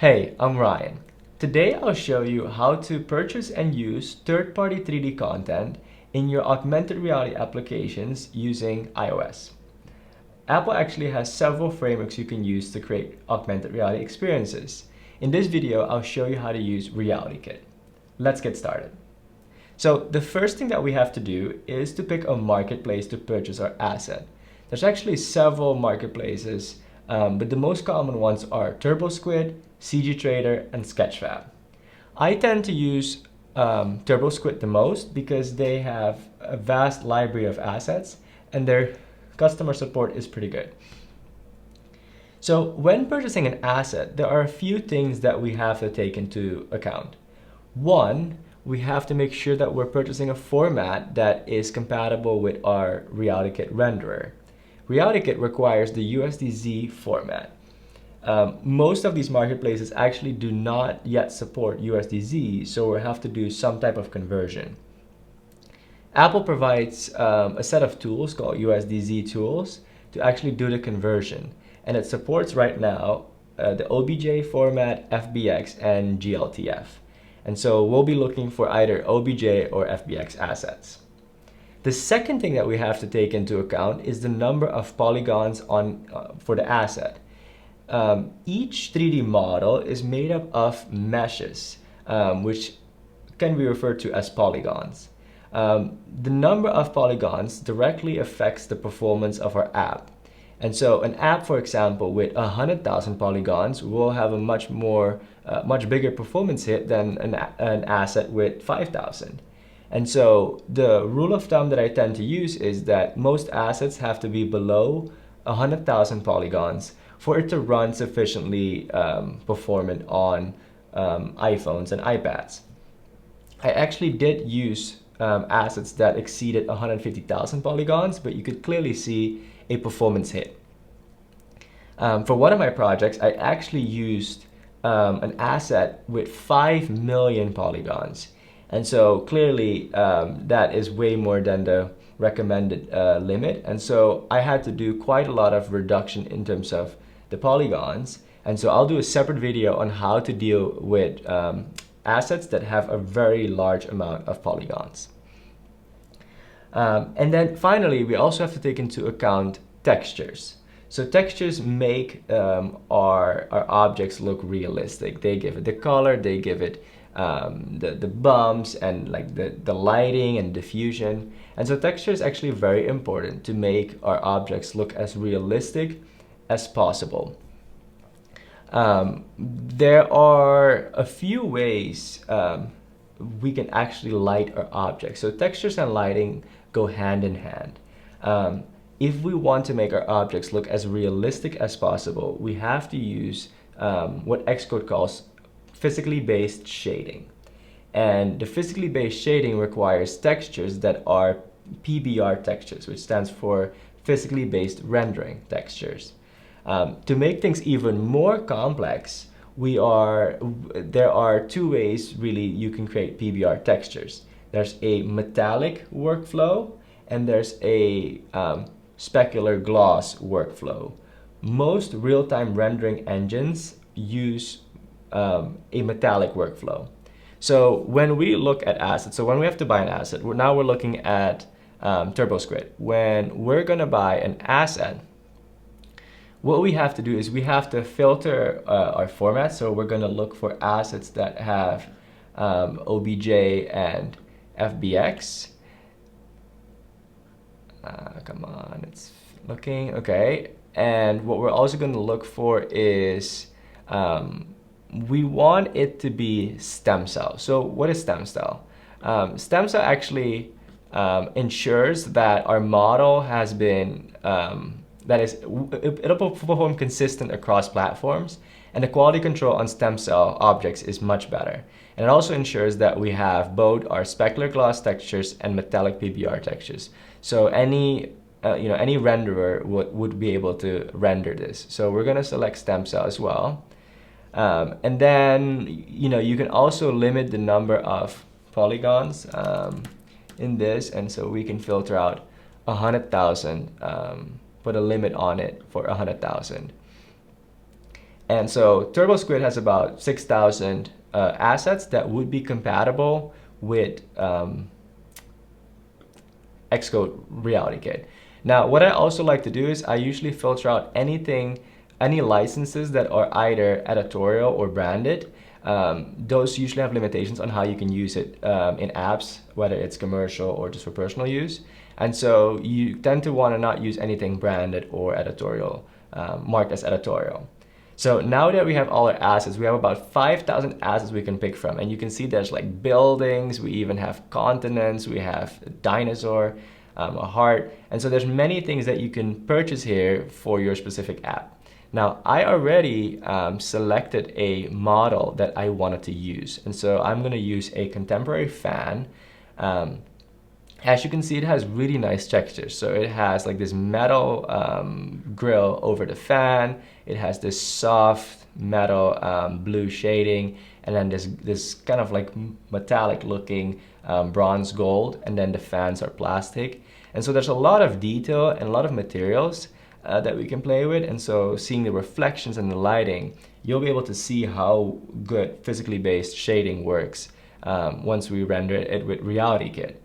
Hey, I'm Ryan. Today I'll show you how to purchase and use third-party 3D content in your augmented reality applications using iOS. Apple actually has several frameworks you can use to create augmented reality experiences. In this video, I'll show you how to use RealityKit. Let's get started. So the first thing that we have to do is to pick a marketplace to purchase our asset. There's actually several marketplaces, but the most common ones are TurboSquid, CGTrader, and Sketchfab. I tend to use TurboSquid the most because they have a vast library of assets and their customer support is pretty good. So when purchasing an asset, there are a few things that we have to take into account. One, we have to make sure that we're purchasing a format that is compatible with our RealityKit renderer. RealityKit requires the USDZ format. Most of these marketplaces actually do not yet support USDZ, so we'll have to do some type of conversion. Apple provides a set of tools called USDZ tools to actually do the conversion, and it supports right now the OBJ format, FBX, and GLTF. And so we'll be looking for either OBJ or FBX assets. The second thing that we have to take into account is the number of polygons for the asset. Each 3D model is made up of meshes, which can be referred to as polygons. The number of polygons directly affects the performance of our app. And so an app, for example, with 100,000 polygons will have a much bigger performance hit than an asset with 5,000. And so the rule of thumb that I tend to use is that most assets have to be below 100,000 polygons for it to run sufficiently performant on iPhones and iPads. I actually did use assets that exceeded 150,000 polygons, but you could clearly see a performance hit. For one of my projects, I actually used an asset with 5 million polygons. And so clearly that is way more than the recommended limit. And so I had to do quite a lot of reduction in terms of the polygons. And so I'll do a separate video on how to deal with assets that have a very large amount of polygons. And then finally, we also have to take into account textures. So textures make our objects look realistic. They give it the color, they give it the bumps and like the lighting and diffusion. And so texture is actually very important to make our objects look as realistic as possible. There are a few ways we can actually light our objects. So textures and lighting go hand in hand. If we want to make our objects look as realistic as possible, we have to use what Xcode calls physically based shading. And the physically based shading requires textures that are PBR textures, which stands for physically based rendering textures. To make things even more complex, there are two ways really you can create PBR textures. There's a metallic workflow and there's a specular gloss workflow. Most real-time rendering engines use a metallic workflow. So when we look at assets, so when we have to buy an asset, now we're looking at TurboSquid. When we're gonna buy an asset, what we have to do is we have to filter our format. So we're gonna look for assets that have OBJ and FBX. Come on, it's looking okay. And what we're also going to look for is we want it to be stem cell. So what is stem cell? Stem cell actually ensures that our model has been it'll perform consistent across platforms, and the quality control on stem cell objects is much better. And it also ensures that we have both our specular gloss textures and metallic PBR textures. So any renderer would be able to render this. So we're gonna select stem cell as well. And then you can also limit the number of polygons in this, and so we can filter out 100,000, put a limit on it for 100,000. And so TurboSquid has about 6,000 assets that would be compatible with Xcode RealityKit. Now, what I also like to do is I usually filter out any licenses that are either editorial or branded. Those usually have limitations on how you can use it in apps, whether it's commercial or just for personal use. And so you tend to want to not use anything branded or editorial, marked as editorial. So now that we have all our assets, we have about 5,000 assets we can pick from. And you can see there's like buildings, we even have continents, we have a dinosaur, a heart. And so there's many things that you can purchase here for your specific app. Now, I already selected a model that I wanted to use. And so I'm going to use a contemporary fan. As you can see, it has really nice textures. So it has like this metal grill over the fan. It has this soft metal blue shading, and then this kind of like metallic looking bronze gold, and then the fans are plastic. And so there's a lot of detail and a lot of materials that we can play with. And so seeing the reflections and the lighting, you'll be able to see how good physically based shading works once we render it with RealityKit.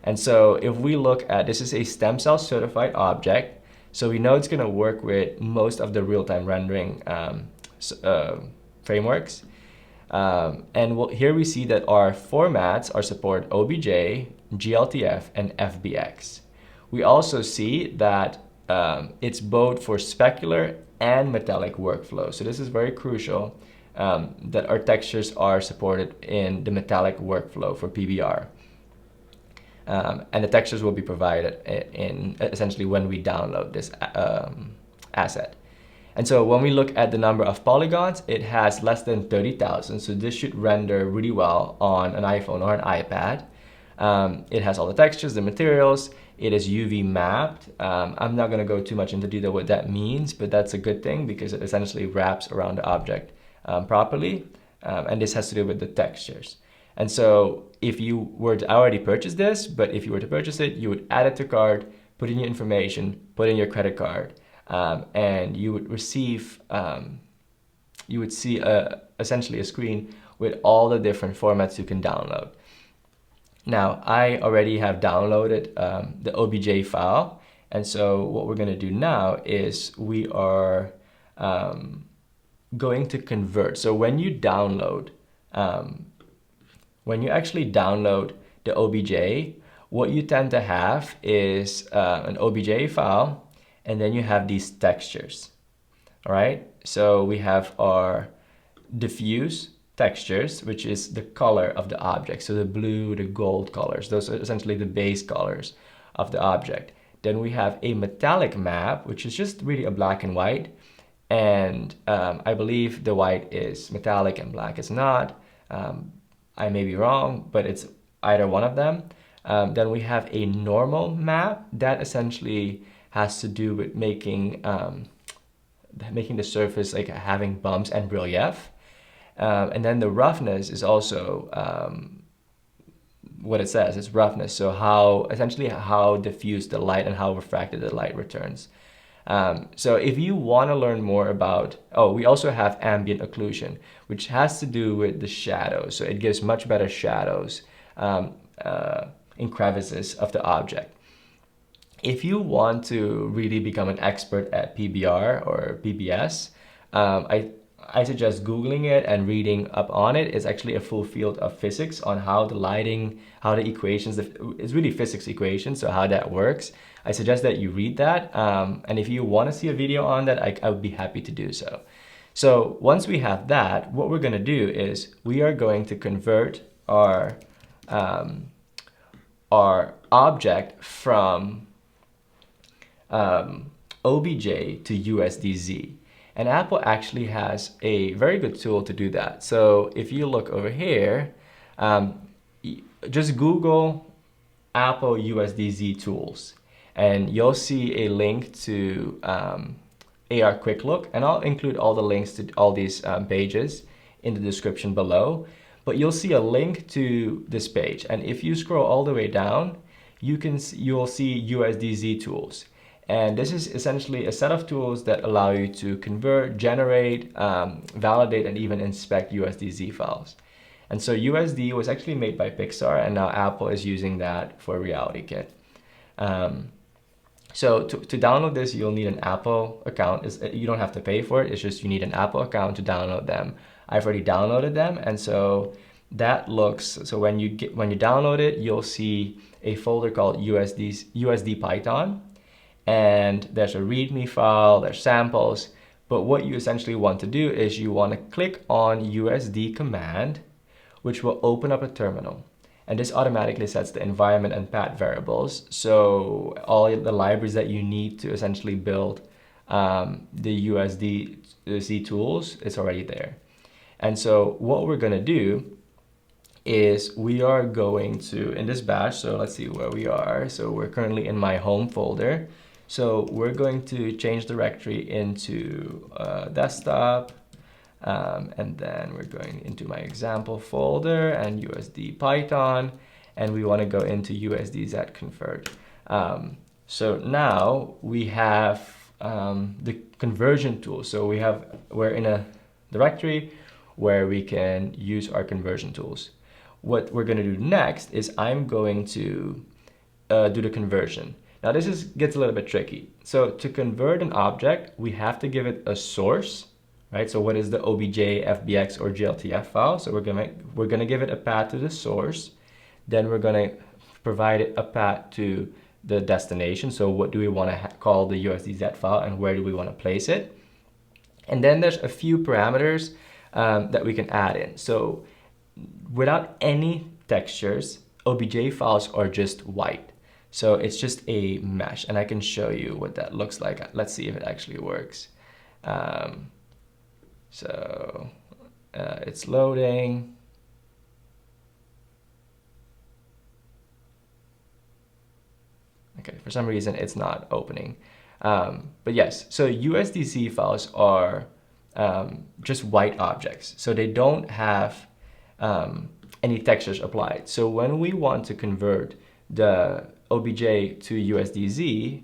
And so if we look at, this is a stem cell certified object, so we know it's going to work with most of the real-time rendering frameworks. And here we see that our formats are support OBJ, GLTF, and FBX. We also see that it's both for specular and metallic workflow. So this is very crucial that our textures are supported in the metallic workflow for PBR. And the textures will be provided in essentially when we download this asset. And so when we look at the number of polygons, it has less than 30,000. So this should render really well on an iPhone or an iPad. It has all the textures, the materials. It is UV mapped. I'm not going to go too much into detail what that means, but that's a good thing because it essentially wraps around the object properly. And this has to do with the textures. And so if you were to, I already purchased this, but if you were to purchase it, you would add it to cart, put in your information, put in your credit card, and you would receive, you would see essentially a screen with all the different formats you can download. Now, I already have downloaded the OBJ file. And so what we're going to do now is we are going to convert. So when you download, when you actually download the OBJ, what you tend to have is an OBJ file, and then you have these textures. All right, so we have our diffuse textures, which is the color of the object. So the blue, the gold colors, those are essentially the base colors of the object. Then we have a metallic map, which is just really a black and white. And I believe the white is metallic and black is not. I may be wrong, but it's either one of them. Then we have a normal map that essentially has to do with making the surface like having bumps and relief. And then the roughness is also what it says, it's roughness. So essentially how diffuse the light and how refracted the light returns. So if you want to learn more about, we also have ambient occlusion, which has to do with the shadows. So it gives much better shadows in crevices of the object. If you want to really become an expert at PBR or PBS, I suggest Googling it and reading up on it. It's actually a full field of physics on how the lighting, how the equations, it's really physics equations, so how that works. I suggest that you read that. And if you want to see a video on that, I would be happy to do so. So once we have that, what we're going to do is we are going to convert our object from OBJ to USDZ. And Apple actually has a very good tool to do that. So if you look over here, just Google Apple USDZ tools, and you'll see a link to AR Quick Look, and I'll include all the links to all these pages in the description below. But you'll see a link to this page, and if you scroll all the way down, you'll see USDZ tools. And this is essentially a set of tools that allow you to convert, generate, validate, and even inspect USDZ files. And so USD was actually made by Pixar, and now Apple is using that for RealityKit. So to download this, you'll need an Apple account. You don't have to pay for it. It's just you need an Apple account to download them. I've already downloaded them, and so that looks, so when you download it, you'll see a folder called USD Python, and there's a README file, there's samples. But what you essentially want to do is you want to click on USD command, which will open up a terminal. And this automatically sets the environment and path variables. So all the libraries that you need to essentially build the USDZ tools is already there. And so what we're gonna do is we are going to, in this bash, so let's see where we are. So we're currently in my home folder. So we're going to change directory into desktop. And then we're going into my example folder and USD Python, and we want to go into USDZ convert. So now we have the conversion tool. So we're in a directory where we can use our conversion tools. What we're going to do next is I'm going to do the conversion. Now this gets a little bit tricky. So to convert an object, we have to give it a source. Right, so what is the OBJ, FBX, or GLTF file? So we're gonna give it a path to the source. Then we're gonna provide it a path to the destination. So what do we want to call the USDZ file, and where do we want to place it? And then there's a few parameters that we can add in. So without any textures, OBJ files are just white. So it's just a mesh, and I can show you what that looks like. Let's see if it actually works. So it's loading. Okay, for some reason it's not opening. But yes, so USDZ files are just white objects. So they don't have any textures applied. So when we want to convert the OBJ to USDZ,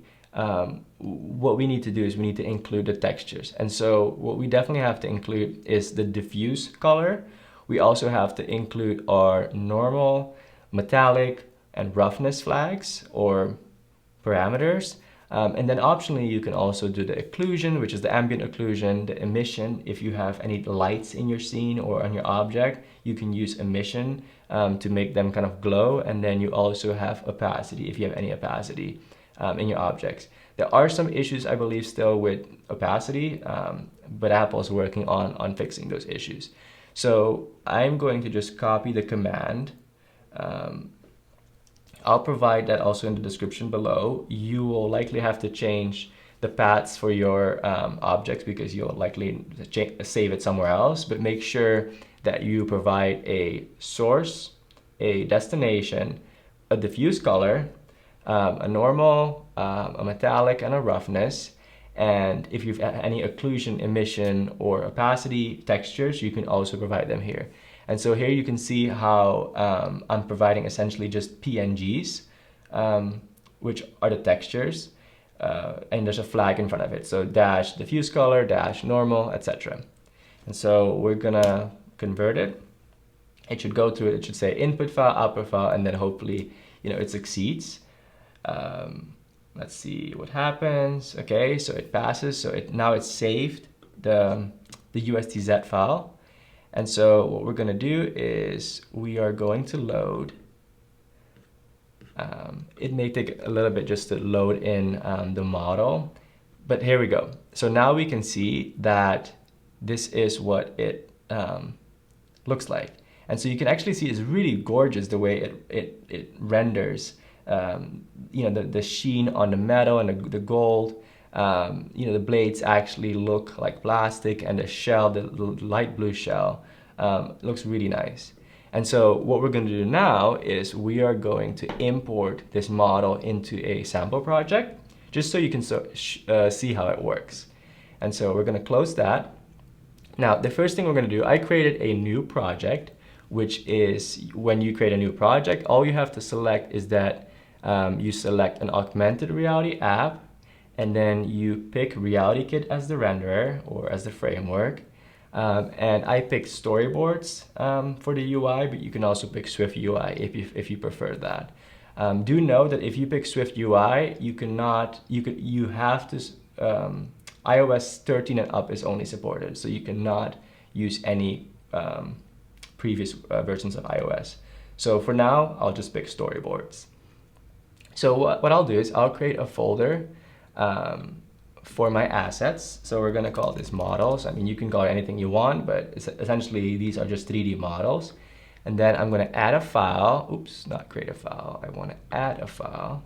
what we need to do is we need to include the textures. And so what we definitely have to include is the diffuse color. We also have to include our normal, metallic, and roughness flags or parameters. And then optionally, you can also do the occlusion, which is the ambient occlusion, the emission. If you have any lights in your scene or on your object, you can use emission to make them kind of glow. And then you also have opacity, if you have any opacity in your objects. There are some issues, I believe, still with opacity, but Apple's working on fixing those issues. So I'm going to just copy the command. I'll provide that also in the description below. You will likely have to change the paths for your objects because you'll likely save it somewhere else, but make sure that you provide a source, a destination, a diffuse color, a normal, a metallic, and a roughness. And if you've any occlusion, emission, or opacity textures, you can also provide them here. And so here you can see how I'm providing essentially just PNGs, which are the textures, and there's a flag in front of it. So dash diffuse color, dash normal, etc. And so we're gonna convert it. It should go through, it should say input file, output file, and then hopefully, it succeeds. Let's see what happens. Okay, so it passes. So now it's saved the USDZ file. And so what we're gonna do is we are going to load. It may take a little bit just to load in the model, but here we go. So now we can see that this is what it looks like. And so you can actually see it's really gorgeous the way it renders. The sheen on the metal and the gold. The blades actually look like plastic, and the shell, the light blue shell, looks really nice. And so what we're going to do now is we are going to import this model into a sample project, just so you can see how it works. And so we're going to close that. Now, the first thing we're going to do, I created a new project, which is when you create a new project, all you have to select is that you select an augmented reality app, and then you pick RealityKit as the renderer or as the framework. And I picked storyboards for the UI, but you can also pick Swift UI if you prefer that. Do know that if you pick Swift UI, you have to iOS 13 and up is only supported, so you cannot use any previous versions of iOS. So for now, I'll just pick storyboards. So what I'll do is I'll create a folder for my assets. So we're gonna call this models. I mean, you can call it anything you want, but essentially these are just 3D models. And then I'm gonna add a file. Oops, not create a file. I wanna add a file.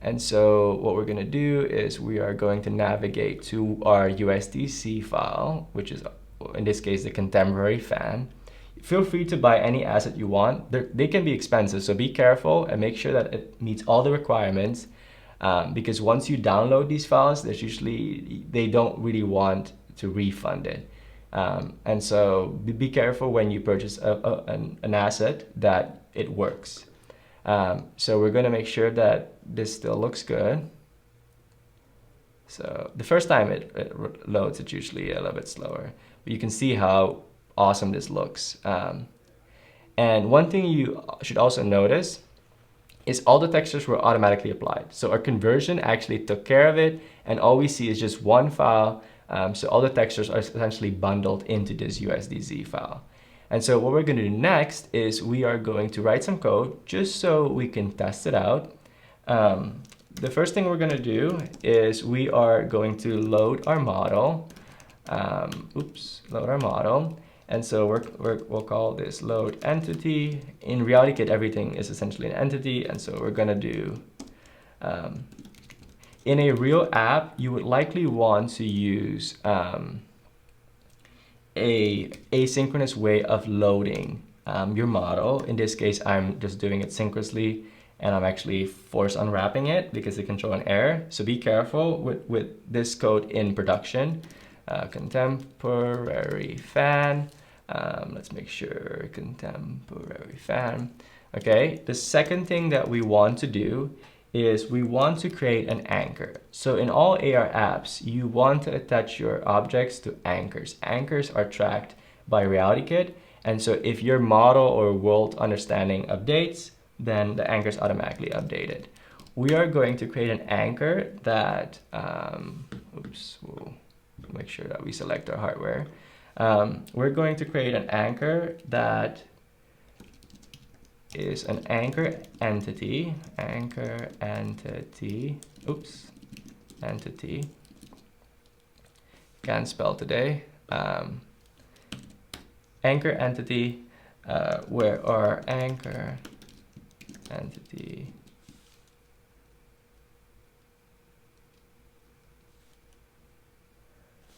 And so what we're gonna do is we are going to navigate to our USDZ file, which is in this case the contemporary fan. Feel free to buy any asset you want. They can be expensive, so be careful and make sure that it meets all the requirements. Because once you download these files, there's usually, they don't really want to refund it. And so be careful when you purchase an asset that it works. So we're gonna make sure that this still looks good. So the first time it loads, it's usually a little bit slower. But you can see how awesome this looks. And one thing you should also notice is all the textures were automatically applied. So our conversion actually took care of it, and all we see is just one file. So all the textures are essentially bundled into this USDZ file. And so what we're gonna do next is we are going to write some code just so we can test it out. The first thing we're gonna do is we are going to load our model. Load our model. And so we'll call this load entity. In RealityKit, everything is essentially an entity. And so we're gonna do, in a real app, you would likely want to use a asynchronous way of loading your model. In this case, I'm just doing it synchronously, and I'm actually force unwrapping it because it can show an error. So be careful with this code in production. Contemporary fan. Let's make sure contemporary fan. Okay, the second thing that we want to do is we want to create an anchor. So in all AR apps, you want to attach your objects to anchors. Anchors are tracked by RealityKit. And so if your model or world understanding updates, then the anchor is automatically updated. We are going to create an anchor that, we'll make sure that we select our hardware. We're going to create an anchor that is an anchor entity, entity. Can't spell today. Anchor entity, where our anchor entity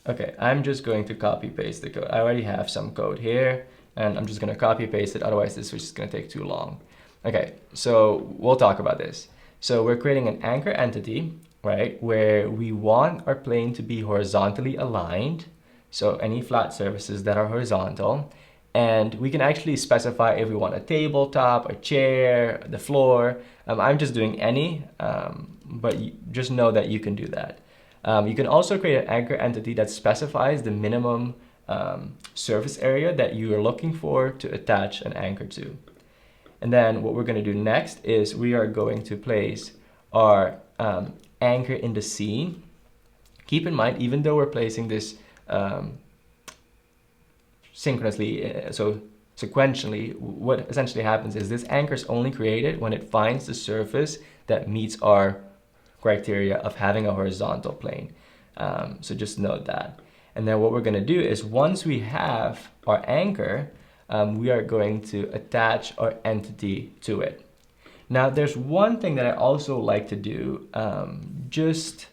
Okay, I'm just going to copy paste the code. I already have some code here, and I'm just going to copy paste it. Otherwise, this is just going to take too long. Okay, so we'll talk about this. So we're creating an anchor entity, right, where we want our plane to be horizontally aligned. So any flat surfaces that are horizontal. And we can actually specify if we want a tabletop, a chair, the floor. I'm just doing any, but just know that you can do that. You can also create an anchor entity that specifies the minimum surface area that you are looking for to attach an anchor to. And then what we're going to do next is we are going to place our anchor in the scene. Keep in mind, even though we're placing this synchronously, so sequentially, what essentially happens is this anchor is only created when it finds the surface that meets our criteria of having a horizontal plane. So just note that. And then what we're going to do is once we have our anchor, we are going to attach our entity to it. Now there's one thing that I also like to do just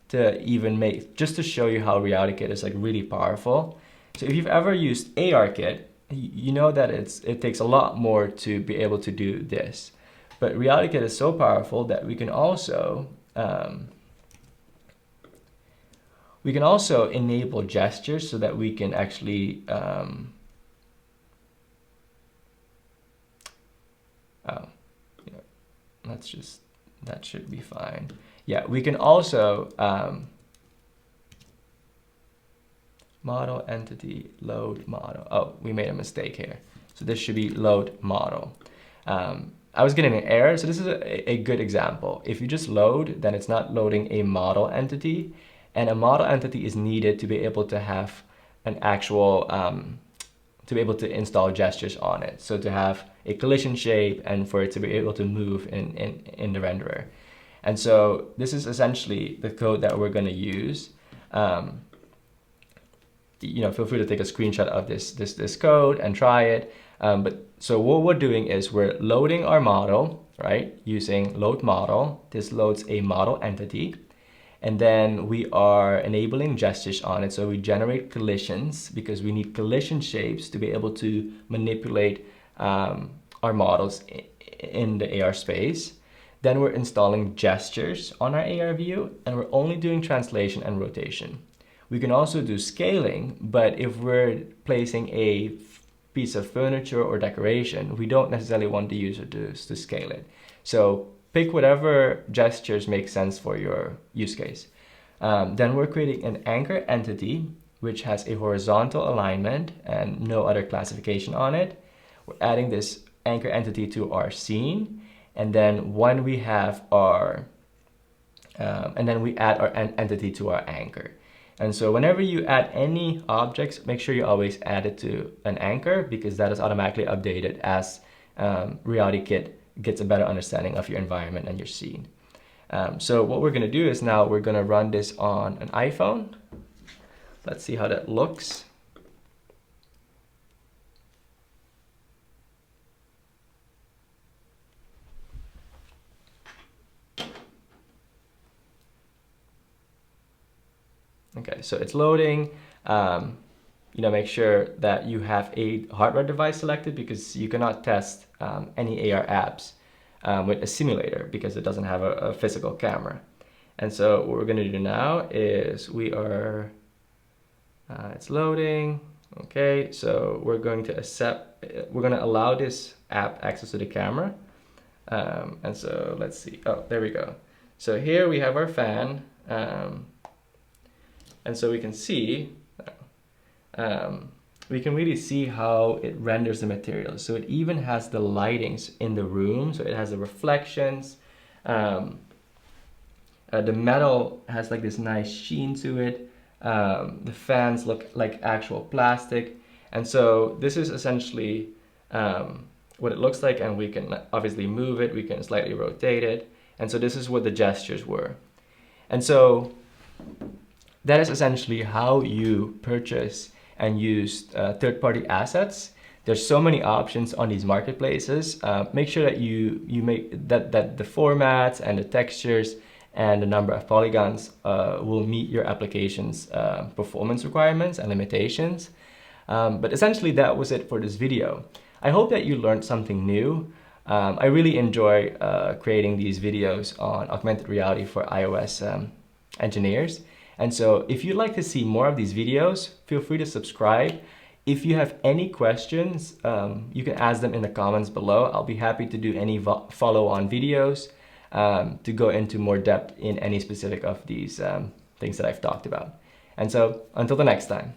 to show you how RealityKit is like really powerful. So if you've ever used ARKit, you know that it takes a lot more to be able to do this. But RealityKit is so powerful that we can also enable gestures so that we can actually that should be fine. Yeah, we can also model entity load model. Oh, we made a mistake here. So this should be load model. I was getting an error, so this is a good example. If you just load, then it's not loading a model entity, and a model entity is needed to be able to have an actual, to be able to install gestures on it. So to have a collision shape and for it to be able to move in the renderer. And so this is essentially the code that we're gonna use. Feel free to take a screenshot of this code and try it. So what we're doing is we're loading our model, right? Using load model. This loads a model entity. And then we are enabling gestures on it. So we generate collisions because we need collision shapes to be able to manipulate our models in the AR space. Then we're installing gestures on our AR view, and we're only doing translation and rotation. We can also do scaling, but if we're placing a piece of furniture or decoration, we don't necessarily want the user to scale it. So pick whatever gestures make sense for your use case. Then we're creating an anchor entity, which has a horizontal alignment and no other classification on it. We're adding this anchor entity to our scene. And then when we have our, and then we add our entity to our anchor. And so whenever you add any objects, make sure you always add it to an anchor because that is automatically updated as RealityKit gets a better understanding of your environment and your scene. So what we're gonna do is now we're gonna run this on an iPhone. Let's see how that looks. Okay, so it's loading. Make sure that you have a hardware device selected because you cannot test any AR apps with a simulator because it doesn't have a physical camera. And so what we're going to do now is it's loading. Okay, so we're going to allow this app access to the camera. And so let's see. Oh, there we go. So here we have our fan. And so we can see, we can really see how it renders the material. So it even has the lightings in the room. So it has the reflections. The metal has like this nice sheen to it. The fans look like actual plastic. And so this is essentially what it looks like. And we can obviously move it. We can slightly rotate it. And so this is what the gestures were. And so that is essentially how you purchase and use third-party assets. There's so many options on these marketplaces. Make sure that you make that the formats and the textures and the number of polygons will meet your application's performance requirements and limitations. But essentially that was it for this video. I hope that you learned something new. I really enjoy creating these videos on augmented reality for iOS engineers. And so if you'd like to see more of these videos, feel free to subscribe. If you have any questions, you can ask them in the comments below. I'll be happy to do any follow-on videos to go into more depth in any specific of these things that I've talked about. And so until the next time.